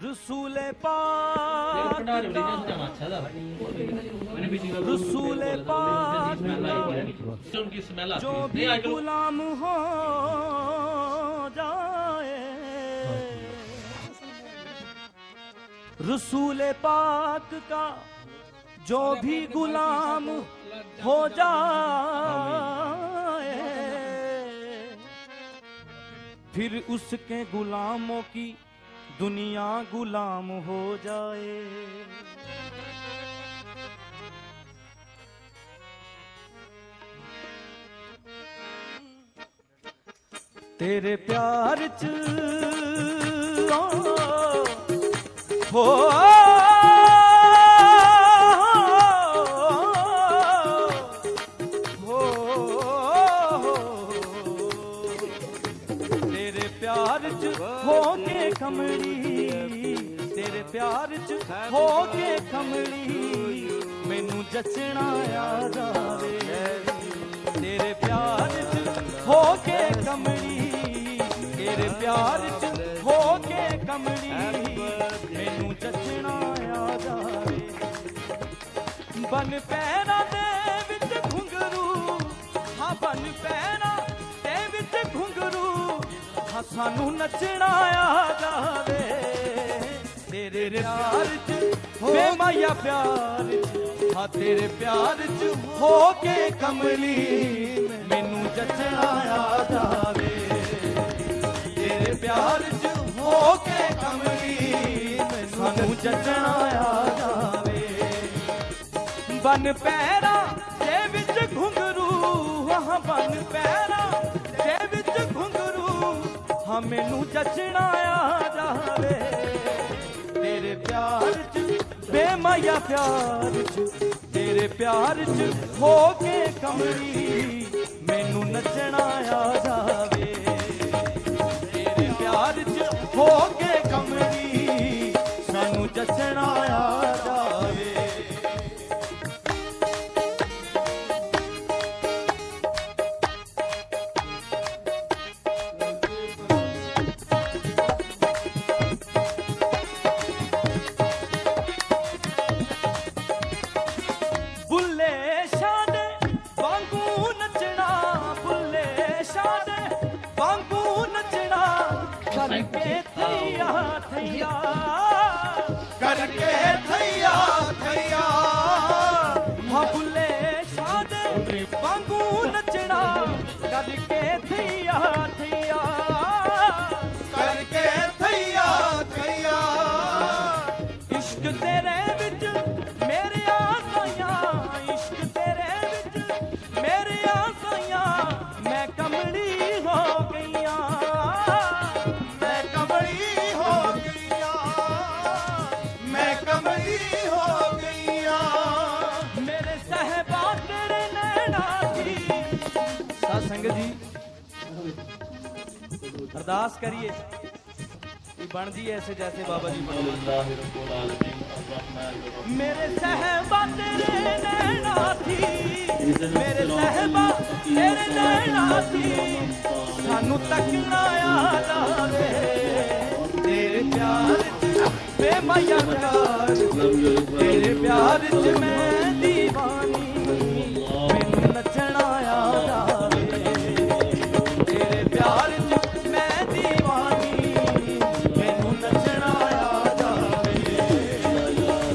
رسول پاک رسول پاک جو بھی غلام ہو جائے، رسول پاک کا جو بھی غلام ہو جائے، پھر اس کے غلاموں کی دنیا غلام ہو جائے۔ تیرے پیار چ ہو تیرے پیار چ ہو کے کمڑی، تیرے پیار چ ہو کے کمڑی، مینوں جچنا یاد آوے، تیرے پیار چ ہو کے کمڑی، تیرے پیار چ ہو کے کمڑی، مینوں جچنا یاد آوے، بن پیراں دے وچ گھنگرو، ہاں بن پیراں دے وچ گھنگرو، ہاں سانوں نچنا یاد آوے، تیرے پیار چ بے مایا پیار چ، ہاں تیرے پیار چ ہو کے کملی، مینوں جچنا یاد آوے، تیرے پیار چ ہو کے کملی، سانوں جچنا یاد آوے، بن پیراں دے وچ گھنگرو، ہاں بن پیراں دے وچ گھنگرو، ہاں مینوں جچنا یاد آوے، تیرے پیار چ بے مایا پیار چ، تیرے پیار چ ہو کے کملی، مینوں نچنا یاد آوے، تیرے پیار چ ہو کے کملی، سانوں جچنا یاد آوے۔ کر کے تھیا تھیا، ہاں بلے شاد وانگو نچنا، کر کے تھیا تھیا، کر کے تھیا تھیا، عشق تیرے وچ میرے آسیاں، عشق تیرے وچ میرے آسیاں، میں کملی ہو گئیاں، میں کملی ہو گئیاں، میں کملی ہو گئیاں، میرے صحبا تیرے نینا تھی۔ ساتھ سنگت جی ارداس کریے، بن جی ایسے جیسے بابا جی میرے صحبا تیرے نینا تھی، میرے صحبا تیرے نینا تھی، سانوں تکنا یاد آوے، تیرے پیار چ بے مایا پیار، تیرے پیار چ میں دیوانی، مینوں نچنا یاد آوے، تیرے پیار چ میں دیوانی، مینوں نچنا یاد آوے،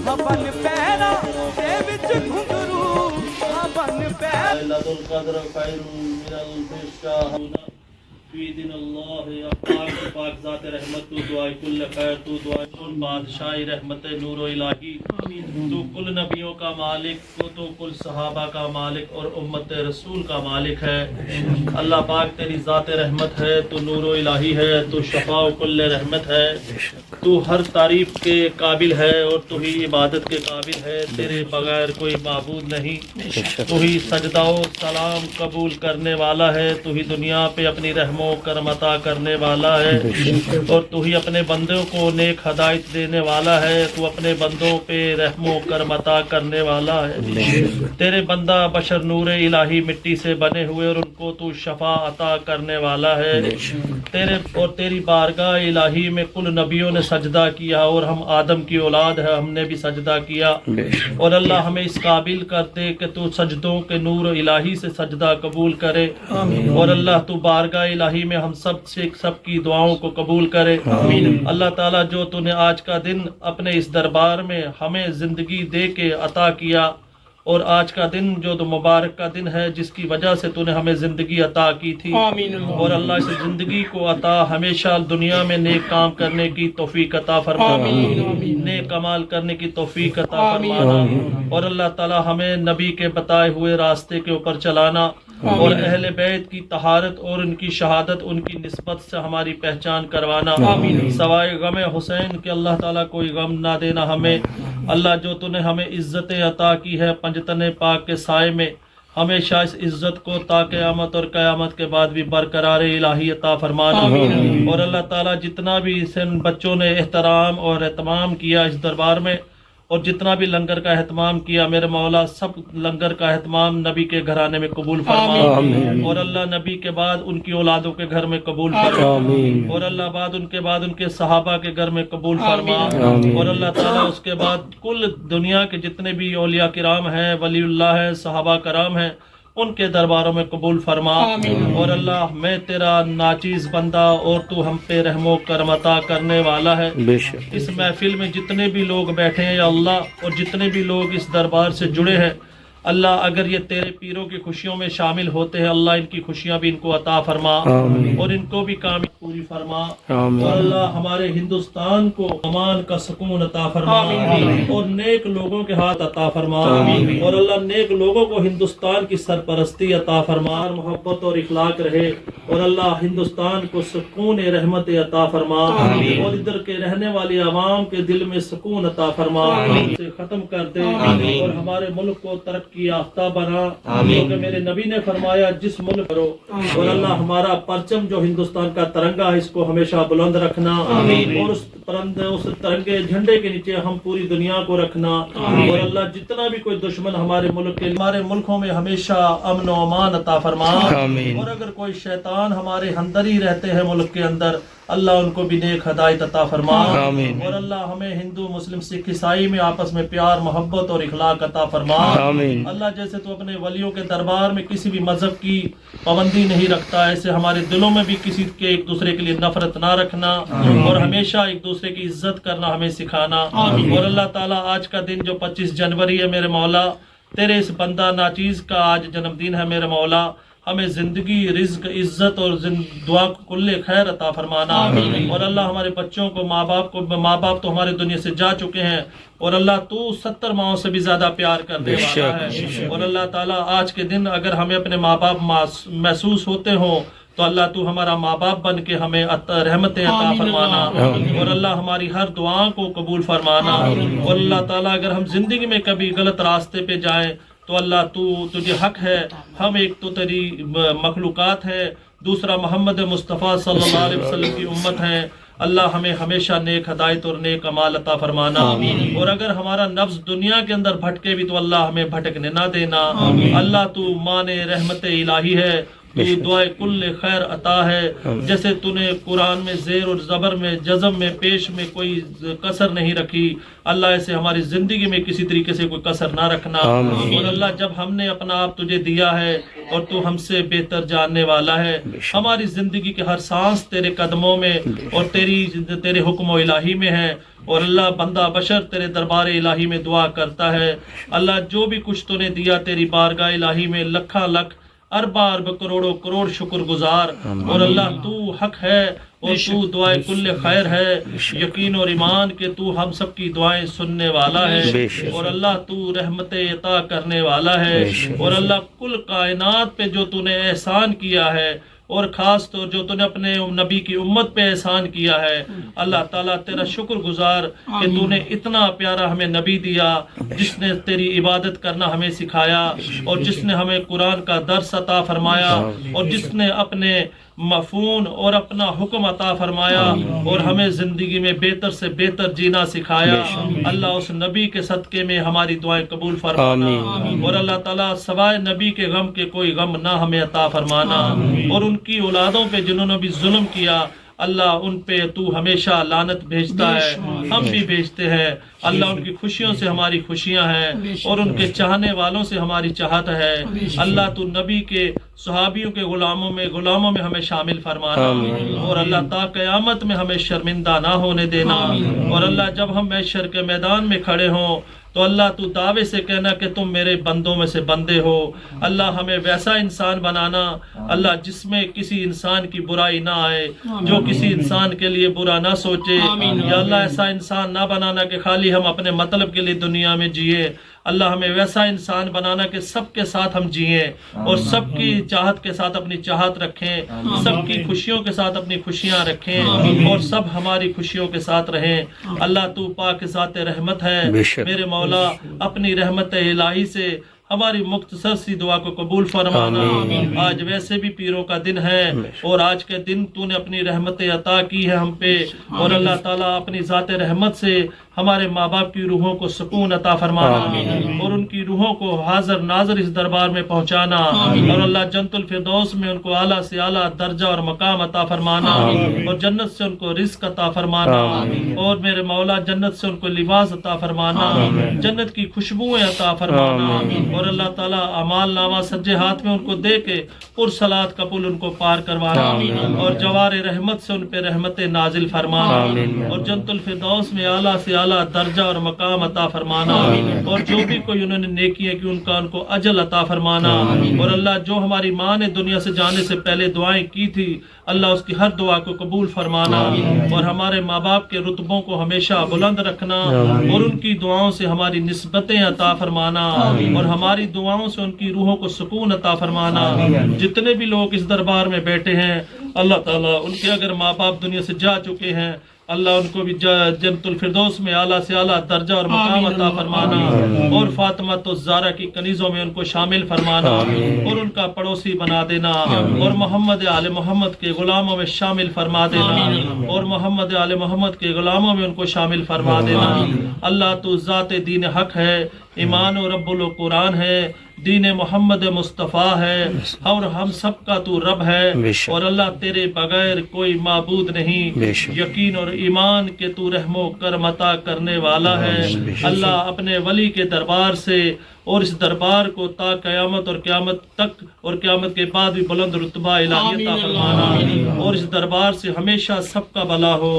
ہاں بن پیراں دے وچ گھنگرو، ہاں بن پیراں لدل قدر خیر من البشاہ فی دن اللہ، یا پاک پاک ذات رحمت، تو دعائی کل خیر، تو دعائی کل بادشاہی رحمت نور و الہی، تو کل نبیوں کا مالک، تو کل صحابہ کا مالک اور امت رسول کا مالک ہے، اللہ پاک تیری ذات رحمت ہے، تو نور و الہی ہے، تو شفاء کل رحمت ہے، تو ہر تعریف کے قابل ہے اور تو ہی عبادت کے قابل ہے، تیرے بغیر کوئی معبود نہیں، تو ہی سجدہ و سلام قبول کرنے والا ہے، تو ہی دنیا پہ اپنی رحم و کرم عطا کرنے والا ہے، اور تو ہی اپنے بندوں کو نیک ہدایت دینے والا ہے، تو اپنے بندوں پہ رحم و کرم عطا کرنے والا ہے۔ تیرے بندہ بشر نور الہی مٹی سے بنے ہوئے اور ان کو تو شفا عطا کرنے والا ہے، تیرے اور تیری بارگاہ الہی میں کل نبیوں نے سجدہ کیا اور ہم آدم کی اولاد ہے، ہم نے بھی سجدہ کیا، اور اللہ ہمیں اس قابل کر دے کہ تو سجدوں کے نور الہی سے سجدہ قبول کرے، اور اللہ تو بارگاہ الہی میں ہم سب کی دعاؤں کو قبول کرے۔ اللہ تعالیٰ جو تو نے آج کا دن اپنے اس دربار میں ہمیں زندگی دے کے عطا کیا، اور آج کا دن جو تو مبارک کا دن ہے جس کی وجہ سے تو نے ہمیں زندگی عطا کی تھی، اور اللہ اس زندگی کو عطا ہمیشہ دنیا میں نیک کام کرنے کی توفیق عطا فرمانا، نیک عمال کرنے کی توفیق عطا فرمانا، اور اللہ تعالی ہمیں نبی کے بتائے ہوئے راستے کے اوپر چلانا، اور اہل بیت کی طہارت اور ان کی شہادت ان کی نسبت سے ہماری پہچان کروانا، سوائے غم حسین کہ اللہ تعالیٰ کوئی غم نہ دینا ہمیں۔ اللہ جو تو نے ہمیں عزت عطا کی ہے پنجتن پاک کے سائے میں، ہمیشہ اس عزت کو تا قیامت اور قیامت کے بعد بھی برقرار الہی عطا فرمانا، اور اللہ تعالیٰ جتنا بھی ان بچوں نے احترام اور اہتمام کیا اس دربار میں، اور جتنا بھی لنگر کا اہتمام کیا، میرے مولا سب لنگر کا اہتمام نبی کے گھرانے میں قبول فرما، اور اللہ نبی کے بعد ان کی اولادوں کے گھر میں قبول فرما، اور اللہ بعد ان کے صحابہ کے گھر میں قبول فرما، اور اللہ تعالیٰ اس کے بعد کل دنیا کے جتنے بھی اولیاء کرام ہیں، ولی اللہ ہیں، صحابہ کرام ہیں، ان کے درباروں میں قبول فرما، اور اللہ میں تیرا ناچیز بندہ اور تو ہم پہ رحم و کرم عطا کرنے والا ہے۔ اس محفل میں جتنے بھی لوگ بیٹھے ہیں یا اللہ، اور جتنے بھی لوگ اس دربار سے جڑے ہیں اللہ، اگر یہ تیرے پیروں کی خوشیوں میں شامل ہوتے ہیں اللہ، ان کی خوشیاں بھی ان کو عطا فرما، اور ان کو بھی کامیابی پوری فرما، اور اللہ ہمارے ہندوستان کو امان کا سکون عطا فرما، اور نیک لوگوں کے ہاتھ عطا فرما، اور اللہ نیک لوگوں کو ہندوستان کی سرپرستی عطا فرما، محبت اور اخلاق رہے، اور اللہ ہندوستان کو سکون رحمت عطا فرما، اور ادھر کے رہنے والی عوام کے دل میں سکون عطا فرما، سے ختم کر دے، اور ہمارے ملک کو ترقی یافتہ بنا، کیونکہ میرے نبی نے فرمایا جس ملک کرو، اور اللہ ہمارا پرچم جو ہندوستان کا ترنگا ہے اس کو ہمیشہ بلند رکھنا، اور اس ترنگے جھنڈے کے نیچے ہم پوری دنیا کو رکھنا، اور اللہ جتنا بھی کوئی دشمن ہمارے ملکوں میں ہمیشہ امن و امان عطا فرما، اور اگر کوئی شیطان ہمارے اندر ہی رہتے ہیں ملک کے اندر اللہ ان کو بھی نیک ہدایت عطا فرما، اور اللہ ہمیں ہندو مسلم سکھ عیسائی میں آپس میں پیار محبت اور اخلاق عطا فرما، اللہ جیسے تو اپنے ولیوں کے دربار میں کسی بھی مذہب کی پابندی نہیں رکھتا، ایسے ہمارے دلوں میں بھی کسی کے ایک دوسرے کے لیے نفرت نہ رکھنا، اور ہمیشہ ایک دوسرے کی عزت کرنا ہمیں سکھانا، اور اللہ تعالیٰ آج کا دن جو 25 جنوری ہے میرے مولا، تیرے اس بندہ ناچیز کا آج جنم دن ہے میرے مولا، ہمیں زندگی رزق عزت اور دعا کل خیر عطا فرمانا، اور اللہ ہمارے بچوں کو ماں باپ تو ہمارے دنیا سے جا چکے ہیں، اور اللہ تو 70 ماؤں سے بھی زیادہ پیار کرنے والا ہے، اور اللہ تعالیٰ آج کے دن اگر ہمیں اپنے ماں باپ محسوس ہوتے ہوں تو اللہ تو ہمارا ماں باپ بن کے ہمیں رحمتیں عطا فرمانا، اور اللہ ہماری ہر دعا کو قبول فرمانا، اور اللہ تعالیٰ اگر ہم زندگی میں کبھی غلط راستے پہ جائیں تو اللہ تجھے حق ہے، ہم ایک تو تیری مخلوقات ہے، دوسرا محمد مصطفیٰ صلی اللہ علیہ وسلم کی امت ہے، اللہ ہمیں ہمیشہ نیک ہدایت اور نیک اعمال عطا فرمانا، اور اگر ہمارا نفس دنیا کے اندر بھٹکے بھی تو اللہ ہمیں بھٹکنے نہ دینا، اللہ تو مان رحمت الہی ہے، تو دعائے کل خیر عطا ہے، جیسے تو نے قرآن میں زیر اور زبر میں جزم میں پیش میں کوئی کسر نہیں رکھی، اللہ ایسے ہماری زندگی میں کسی طریقے سے کوئی کسر نہ رکھنا، اور اللہ جب ہم نے اپنا آپ تجھے دیا ہے اور تو ہم سے بہتر جاننے والا ہے، ہماری زندگی کے ہر سانس تیرے قدموں میں اور تیرے حکم و الہی میں ہے، اور اللہ بندہ بشر تیرے دربار الہی میں دعا کرتا ہے، اللہ جو بھی کچھ تو نے دیا تیری بارگاہ الہی میں لکھا لکھ اربا ارب کروڑوں کروڑ شکر گزار، اور اللہ تو حق ہے اور تو دعائے کل خیر ہے، یقین اور ایمان کہ تو ہم سب کی دعائیں سننے والا ہے، اور اللہ تو رحمت عطا کرنے والا ہے، اور اللہ کل کائنات پہ جو تو نے احسان کیا ہے اور خاص طور جو تو نے اپنے نبی کی امت پہ احسان کیا ہے، اللہ تعالیٰ تیرا شکر گزار کہ تو نے اتنا پیارا ہمیں نبی دیا جس نے تیری عبادت کرنا ہمیں سکھایا، اور جس نے ہمیں قرآن کا درس عطا فرمایا، اور جس نے اپنے مفہوم اور اپنا حکم عطا فرمایا، اور ہمیں زندگی میں بہتر سے بہتر جینا سکھایا۔ اللہ اس نبی کے صدقے میں ہماری دعائیں قبول فرمانا، اور اللہ تعالیٰ سوائے نبی کے غم کے کوئی غم نہ ہمیں عطا فرمانا، اور ان کی اولادوں پہ جنہوں نے بھی ظلم کیا اللہ ان پہ تو ہمیشہ لعنت بھیجتا ہے، ہم بھی بھیجتے ہیں اللہ، ان کی خوشیوں سے ہماری خوشیاں ہیں، اور ان کے چاہنے والوں سے ہماری چاہت ہے۔ اللہ تو نبی کے صحابیوں کے غلاموں میں ہمیں شامل فرمانا، اور اللہ تا قیامت میں ہمیں شرمندہ نہ ہونے دینا، اور اللہ جب ہم محشر کے میدان میں کھڑے ہوں تو اللہ تو دعوے سے کہنا کہ تم میرے بندوں میں سے بندے ہو۔ اللہ ہمیں ویسا انسان بنانا اللہ جس میں کسی انسان کی برائی نہ آئے، جو کسی انسان کے لیے برا نہ سوچے، یا اللہ ایسا انسان نہ بنانا کہ خالی ہم اپنے مطلب کے لیے دنیا میں جیے، اللہ ہمیں ویسا انسان بنانا کہ سب کے ساتھ ہم جئیں، اور سب کی چاہت کے ساتھ اپنی چاہت رکھیں، سب کی خوشیوں کے ساتھ اپنی خوشیاں رکھیں، اور سب ہماری خوشیوں کے ساتھ رہیں۔ اللہ تو پاک ذات رحمت ہے، میرے مولا اپنی رحمت الہی سے ہماری مختصر سی دعا کو قبول فرمانا۔ آج ویسے بھی پیروں کا دن ہے، اور آج کے دن تو نے اپنی رحمت عطا کی ہے ہم پہ، اور اللہ تعالیٰ اپنی ذات رحمت سے ہمارے ماں باپ کی روحوں کو سکون عطا فرمانا، اور ان کی روحوں کو حاضر ناظر اس دربار میں پہنچانا، اور اللہ جنت الفردوس میں ان کو اعلیٰ سے اعلیٰ درجہ اور مقام عطا فرمانا، اور جنت سے ان کو رزق عطا فرمانا، اور میرے مولا جنت سے ان کو لباس عطا فرمانا، جنت کی خوشبوئیں عطا فرمانا، اور اللہ تعالیٰ اعمال نامہ سجے ہاتھ میں ان کو دے کے پرصلات قبول ان کو پار کروانا، اور جوار رحمت سے ان پہ رحمت نازل فرمانا، اور جنت الفردوس میں اعلیٰ سے اعلیٰ درجہ اور مقام عطا فرمانا، اور جو بھی کوئی انہوں نے نیکیاں کی ان کو اجل عطا فرمانا، اور اللہ جو ہماری ماں نے دنیا سے جانے سے پہلے دعائیں کی تھی اللہ اس کی ہر دعا کو قبول فرمانا، اور ہمارے ماں باپ کے رتبوں کو ہمیشہ بلند رکھنا، اور ان کی دعاؤں سے ہماری نسبتیں عطا فرمانا، اور ہماری دعاؤں سے ان کی روحوں کو سکون عطا فرمانا۔ جتنے بھی لوگ اس دربار میں بیٹھے ہیں اللہ تعالیٰ ان کے اگر ماں باپ دنیا سے جا چکے ہیں اللہ ان کو بھی جنت الفردوس میں اعلیٰ سے اعلیٰ درجہ اور مقام عطا فرمانا، اور فاطمہ تو زہرا کی کنیزوں میں ان کو شامل فرمانا، اور ان کا پڑوسی بنا دینا، اور محمد آل محمد کے غلاموں میں شامل فرما دینا، اور محمد آل محمد کے غلاموں میں ان کو شامل فرما دینا۔ اللہ تو ذات دین حق ہے، ایمان و رب القرآن ہے، دین محمد مصطفیٰ ہے، اور ہم سب کا تو رب ہے، اور اللہ تیرے بغیر کوئی معبود نہیں، یقین اور ایمان کے تو رحم و کرم عطا کرنے والا ہے۔ اللہ اپنے ولی کے دربار سے اور اس دربار کو تا قیامت اور قیامت تک اور قیامت کے بعد بھی بلند رتبہ الہی عطا فرمانا، اور اس دربار سے ہمیشہ سب کا بھلا ہو،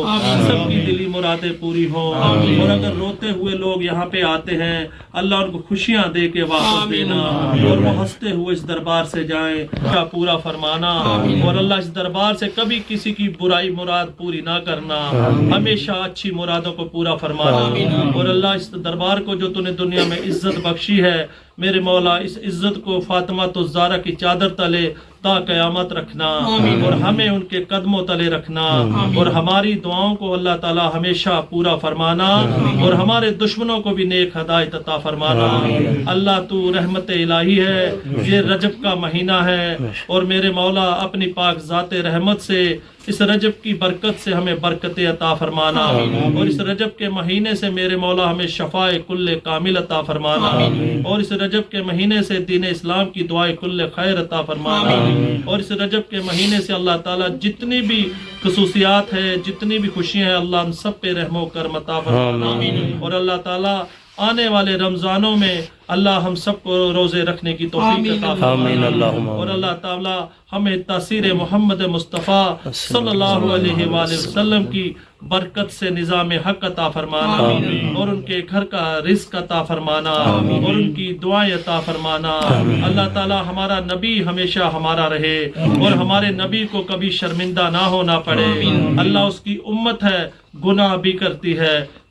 سب کی دلی مرادیں پوری ہوں، اور اگر روتے ہوئے لوگ یہاں پہ آتے ہیں اللہ ان کو خوشیاں دے کے واپس دینا، اور وہ ہنستے ہوئے اس دربار سے جائیں کا پورا فرمانا، اور اللہ اس دربار سے کبھی کسی کی برائی مراد پوری نہ کرنا، ہمیشہ اچھی مرادوں کو پورا فرمانا، اور اللہ اس دربار کو جو تو نے دنیا میں عزت بخشی ہے میرے مولا اس عزت کو فاطمہ الزہرا کی چادر تلے تا قیامت رکھنا، اور ہمیں ان کے قدموں تلے رکھنا، اور ہماری دعاؤں کو اللہ تعالی ہمیشہ پورا فرمانا، اور ہمارے دشمنوں کو بھی نیک ہدایت عطا فرمانا۔ اللہ تو رحمت الہی ہے، یہ رجب کا مہینہ ہے، اور میرے مولا اپنی پاک ذات رحمت سے اس رجب کی برکت سے ہمیں برکت عطا فرمانا، اور اس رجب کے مہینے سے میرے مولا ہمیں شفاء کل کامل عطا فرمانا، اور اس رجب کے مہینے سے دین اسلام کی دعائیں کل خیر عطا فرمانا، اور اس رجب کے مہینے سے اللہ تعالیٰ جتنی بھی خصوصیات ہے جتنی بھی خوشیاں ہیں اللہ ہم سب پہ رحم و کرم عطا فرمانا، اور اللہ تعالیٰ آنے والے رمضانوں میں اللہ ہم سب کو روزے رکھنے کی توفیق عطا فرمانا، اور اللہ تعالیٰ ہمیں تاثیر محمد مصطفیٰ صلی اللہ علیہ وآلہ وسلم کی برکت سے نظام حق عطا فرمانا، اور ان کے گھر کا رزق عطا فرمانا، اور ان کی دعائیں عطا فرمانا۔ اللہ تعالیٰ ہمارا نبی ہمیشہ ہمارا رہے، اور ہمارے نبی کو کبھی شرمندہ نہ ہونا پڑے۔ اللہ اس کی امت ہے گناہ بھی کرتی ہے